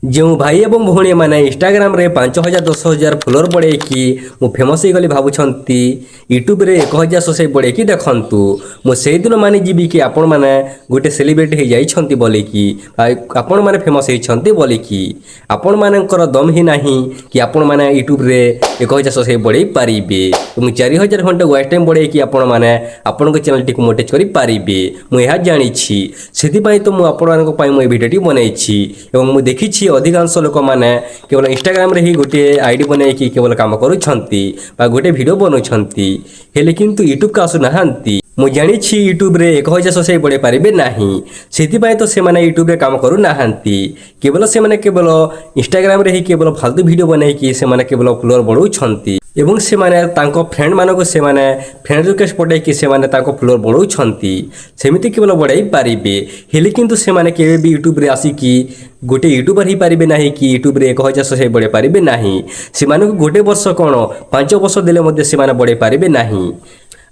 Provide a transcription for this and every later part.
जो भाई एवं भौणी मैंने इंस्टाग्राम रे 5000 10,000 फॉलोअर बढ़े कि मु फेमस हो गली भावुंट यूट्यूब रे 1000 ससे बढ़े कि देखु मुझे दिन मानी जी कि आपण मैंने गोटे सेलिब्रिटी हो जाइए बोले कि आपण मैंने फेमस होती बोले कि आपण मानकर दम ही ना कि आपण मैंने यूट्यूब रे 1000 ससे बढ़े पारे 4000 घंटे वाच टाइम बढ़े कि आपण मैंने आपण चैनल टी मोटेज करें मुझे जानी से तो मुझे भिडियोटी बनई मुझे देखी अधिकांश लोक मैंने केवल इंस्टाग्राम रे ही गोटे आईडी बनई कि केवल काम करुछंती बा गोटे वीडियो बनाउछंती हेले किंतु यूट्यूब का आसुनाहांती मुझे जानी यूट्यूब रे 1000 ससे बढ़े पारे नहीं से तो से माने यूट्यूब रे काम करू नाहांती केवल से माने केवल इंस्टाग्राम रे ही केवल फालतू वीडियो बनई कि से माने केवल फॉलोअर बढ़ाउछंती एवं से माने तांको फ्रेंड मानको से माने फ्रेंड रिक्वेस्ट पठे कि से माने तांको फॉलोअर बढ़ाउछंती सेमिति केवल बढ़ाई पारिबे हेले किंतु से माने केबे भी यूट्यूब रे आसी कि गोटे यूट्यूबर ही पारिबे नाही कि यूट्यूब रे 1000 ससे बढ़े पारिबे नाही से मानको गोटे वर्ष कोन 5 वर्ष देले मध्ये से माने बढ़े पारिबे नाही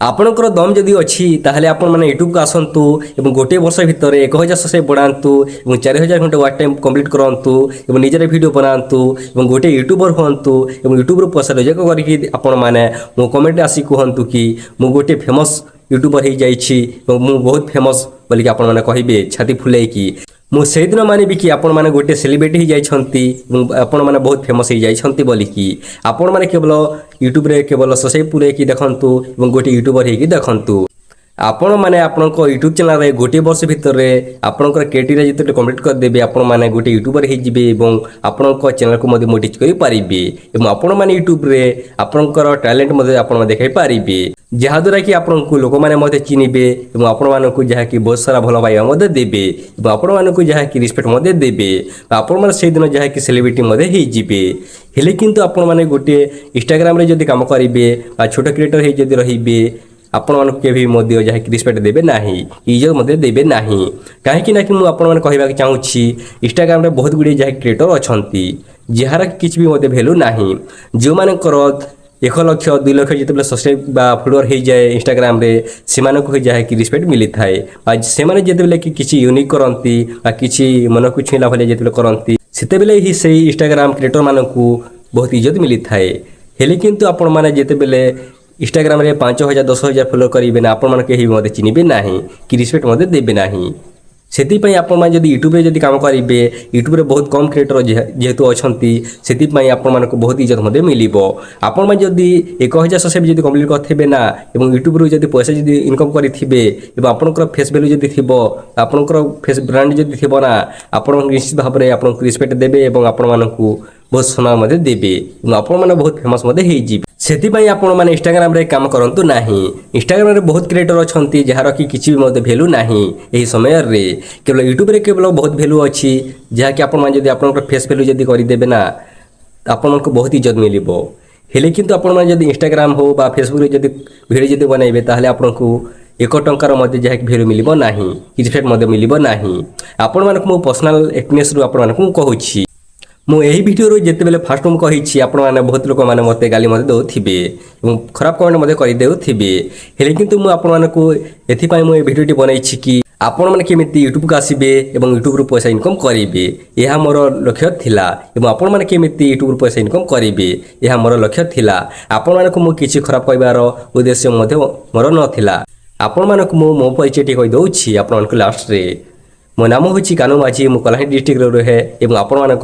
आपणकर दम जदि अच्छी ताहले आपण माने यूट्यूब को आसतु एवं गोटे वर्ष भितर 1000 ससे बढ़ातु और 4000 घंटे वाच टाइम कंप्लीट करंतु एवं निजर वीडियो बनातु एवं गोटे यूट्यूबर होंतु एवं यूट्यूब रो पैसा रोजगार करके आपण माने मो कमेंट आसी कहंतु कि मु गोटे फेमस यूट्यूबर हो जाइछि एवं मु बहुत फेमस बोली कि आपण माने कहिबे छाती फुले कि मुझे दिन मानबी कि आपण मैंने गोटे सेलिब्रिटी हो मैंने बहुत फेमस हो जाइए बोली कि आपण मैंने केवल यूट्यूब रे केवल ससे पूरे कि देखंतु एवं गोटे यूट्यूबर हो देखंतु आपण मैंने आपण यूट्यूब चैनल रे गोटे वर्ष भितर आपणकर केटीरे जिते कंप्लीट करदेवे आपण मैंने गोटे यूट्यूबर हो आपण चैनल को मोटिज करेंगे आपण मैंने यूट्यूब रे आपणकर टैलेंट देखा पारे जहाद्वारा कि आपण को लोक मैंने चिन्हे और आपण मानक जहाँकि बहुत सारा भल पाइबा देवे और आपण मानक जहाँकि रिस्पेक्ट देवे आपण मैंने से दिन जहाँकि सेलिब्रिटी होइजिबे हेले किंतु आपण मैंने गोटे इंस्टाग्राम रे जदि काम करेंगे छोट क्रिएटर हो जदि रहिबे आपण मानक के भी मोदी जहाँकि रिस्पेक्ट देवे नाही इज्जत मते देवे नाही कहीं ना कि मुझे आपण मैंने कहवाक चाहूँगी इंस्टाग्राम रे बहुत गुड़े जहाँ क्रिएटर अच्छी जार किसी भी मत भैल्यू नाही जो मानकर 1 लाख 2 लाख जिते सब्सक्राइब बा फॉलोअर हो जाए इंस्टाग्राम रे से जहाँकि रिस्पेक्ट मिली थाए से जिते कि किसी यूनिक करती किसी मन को छुईला भाई जिते करती से ही से इंस्टाग्राम क्रिएटर मानक बहुत इज्जत मिली थाए हेले किंतु आपण मैंने जिते इंस्टाग्राम रे 5000 10,000 फॉलोअर करेंगे ना आपण मैंने मत चिन्हे ना कि रिस्पेक्ट मत देवे ना से आपण जब यूट्यूब रे जब काम करेंगे यूट्यूब रे बहुत कम क्रिएटर जेहेतु अच्छा से आपण मानक बहुत इज्जत मत मिल आपण मैंने जदि 1000 ससे भी कंप्लीट करेंगे ना यूट्यूब रू जब पैसा जब इनकम करेंगे आपंकर फेस भैल्यू जब थी आपंकर फेस ब्रांड जब थी ना आप निश्चित भाव में आपको रिस्पेक्ट देवे और आपण मानक बहुत सम्मान देवे आपण मैंने बहुत फेमस होइजिबे से आपण मैंने इंस्टाग्राम रे काम करंतु नाही इंस्टाग्राम रे बहुत क्रिएटर अच्छी जार कि किसी भी मत भैल्यू नाही यही समय रे केवल यूट्यूब रे केवल बहुत भैल्यू अच्छी जहाँ कि आपण मैंने आपंकर फेस भैल्यू जब करदेवे ना आपण को बहुत इज्जत मिल हेले किंतु आपण मैंने जब इंस्टाग्राम हो बा फेसबुक रे जब वीडियो जब बनइबे ताहले आपण को 1 टंकार मध्य जहाँ भैल्यू मिल ना रिस्पेक्ट मिल ना आपण मानक मो पर्सनल एक्सपीरियंस रु आपण मानक कहूँ मुझे भिडियो जिते फास्ट मुझे कही आपण मैंने बहुत लोक मैंने मत गाली मत दौथे खराब कमेंट मत करदे हेले किंतु मुझे एपाई मुझे भिडियोटी बनई कि आपण मैंने केमिति यूट्यूब को आसबे और यूट्यूब रू पैसा इनकम करेंगे यह मोर लक्ष्य थिला आपण मैंने केमिति यूट्यूब रू पैसा इनकम करेंगे यह मोर लक्ष्य थिला आपण मानक मु किछि खराब कहबार उद्देश्य मोर नथिला आपण मानक मो परिचय कही दउछि आपण लास्ट रे मो नाम हूँ कानू माझी मु कलाहांडी डिस्ट्रिक्ट रहे और आपण मानी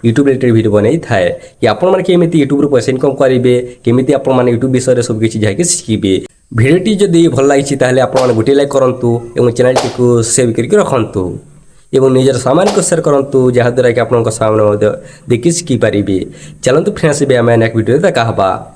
यूट्यूब रिलेटेड वीडियो बनई थाए कि आपण मैंने केमिति यूट्यूब पैसा इनकम करेंगे केमिति आपण माने यूट्यूब विषय सब किसी जहाँकि शिखे भिडियोटी जदि भल लगी ताहले आपण गोटे लाइक करंतु और चैनल टी सेव करके रखंतु और निजर सामान को शेयर करंतु जहाद्वारा कि आपण सामने देखि शिखि पारिबे चलंतु फ्रेंड्स आम नेक्स्ट वीडियो देखा हबा।